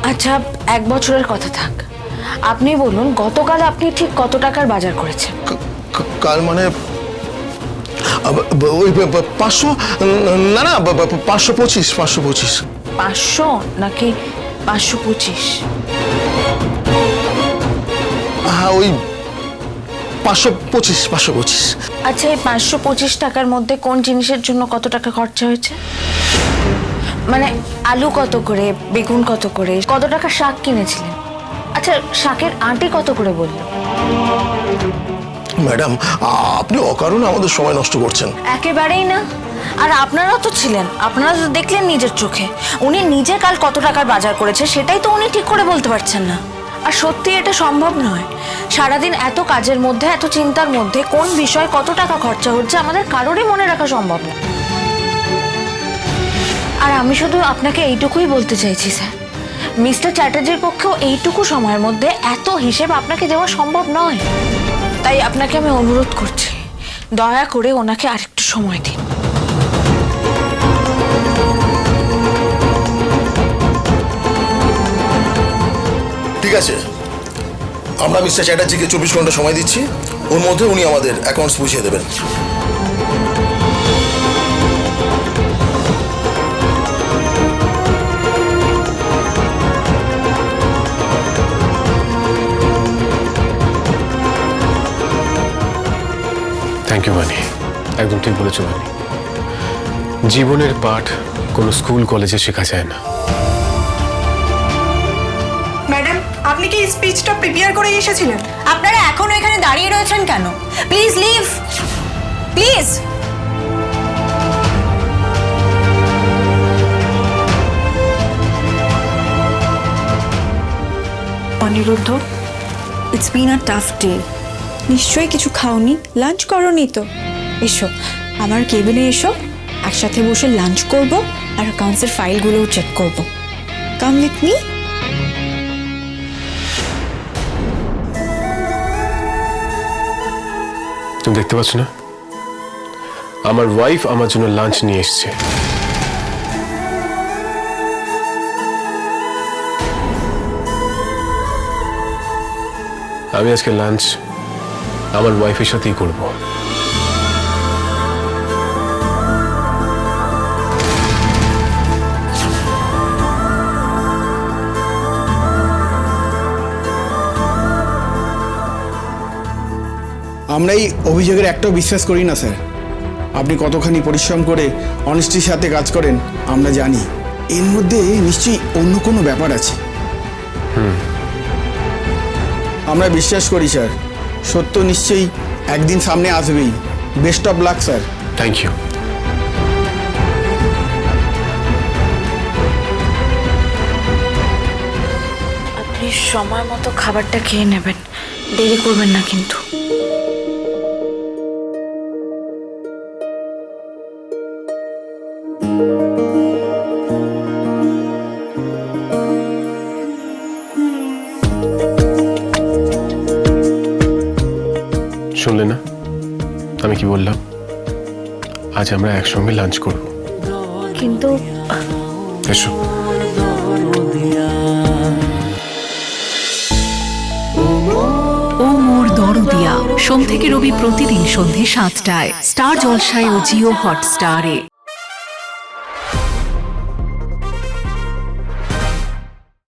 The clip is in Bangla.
আচ্ছা, 1 বছরের কথা থাক, আপনি বলুন গতকাল আপনি ঠিক কত টাকার বাজার করেছেন? কাল মানে ওই 500, না না 525, 525। 500 নাকি 525? হ্যাঁ, ওই 525, 525। আচ্ছা, এই 525 টাকার মধ্যে কোন জিনিসের জন্য কত টাকা খরচা হয়েছে? মানে আলু কত করে, বেগুন কত করে, কত টাকা শাক কিনেছিলেন? আচ্ছা, শাকের আঁটি কত করে বললো? ম্যাডাম, আপনি অকারণে আমাদের সময় নষ্ট করছেন। একেবারেই না। আর আপনারা তো ছিলেন, আপনারা তো দেখলেন নিজের চোখে। উনি নিজে কাল কত টাকার বাজার করেছে সেটাই তো উনি ঠিক করে বলতে পারছেন না। আর সত্যি এটা সম্ভব নয়। সারাদিন এত কাজের মধ্যে, এত চিন্তার মধ্যে কোন বিষয়ে কত টাকা খরচা হচ্ছে আমাদের কারোরই মনে রাখা সম্ভব না। আর আমি শুধু আপনাকে এইটুকুই বলতে চাইছি স্যার, মিস্টার চ্যাটার্জির পক্ষেও এইটুকু সময়ের মধ্যে এত হিসেব আপনাকে দেওয়া সম্ভব নয়। তাই আপনাকে আমি অনুরোধ করছি, দয়া করে ওনাকে আরেকটু সময় দিন। ঠিক আছে, আমরা মিস্টার চ্যাটার্জিকে 24 ঘন্টা সময় দিচ্ছি, ওর মধ্যে উনি আমাদের অ্যাকাউন্টস বুঝিয়ে দেবেন। থ্যাংক ইউ বানি, একদম ঠিক বলেছো বানি। জীবনের পাঠ কোনো স্কুল কলেজে শেখা যায় না। ম্যাডাম, আপনি কি স্পিচটা প্রিপেয়ার করে এসেছিলেন? আপনারা এখনো এখানে দাঁড়িয়ে রয়েছেন কেন? Please leave, please. Aniruddha, it's been a tough day. নিশ্চয়ই কিছু খাওনি, লাঞ্চ করোনি তো? এসো আমার কেবিনে, এসো, একসাথে বসে লাঞ্চ করব আর অ্যাকাউন্টসের ফাইলগুলোও চেক করব। Come with me. তুমি দেখতে পাচ্ছ না, আমার ওয়াইফ আমার জন্য লাঞ্চ নিয়ে এসছে। আমি আজকে লাঞ্চ আমার ওয়াইফের সাথেই করব। আমরা এই অভিযোগের একটাও বিশ্বাস করি না স্যার। আপনি কতখানি পরিশ্রম করে অনেস্টির সাথে কাজ করেন আমরা জানি। এর মধ্যে নিশ্চয়ই অন্য কোনো ব্যাপার আছে। আমরা বিশ্বাস করি স্যার, সত্য নিশ্চয়ই একদিন সামনে আসবেই। Best of luck sir. Thank you. আপনি সময় মতো খাবারটা খেয়ে নেবেন, দেরি করবেন না কিন্তু। শুনলে না আমি কি বললাম? আজ আমরা একসঙ্গে লাঞ্চ করব। কিন্তু এসো। ও মোর দরদিয়া, সোম থেকে রবি প্রতিদিন সন্ধে 7টায় স্টার জলসায় ও জিও হটস্টারে।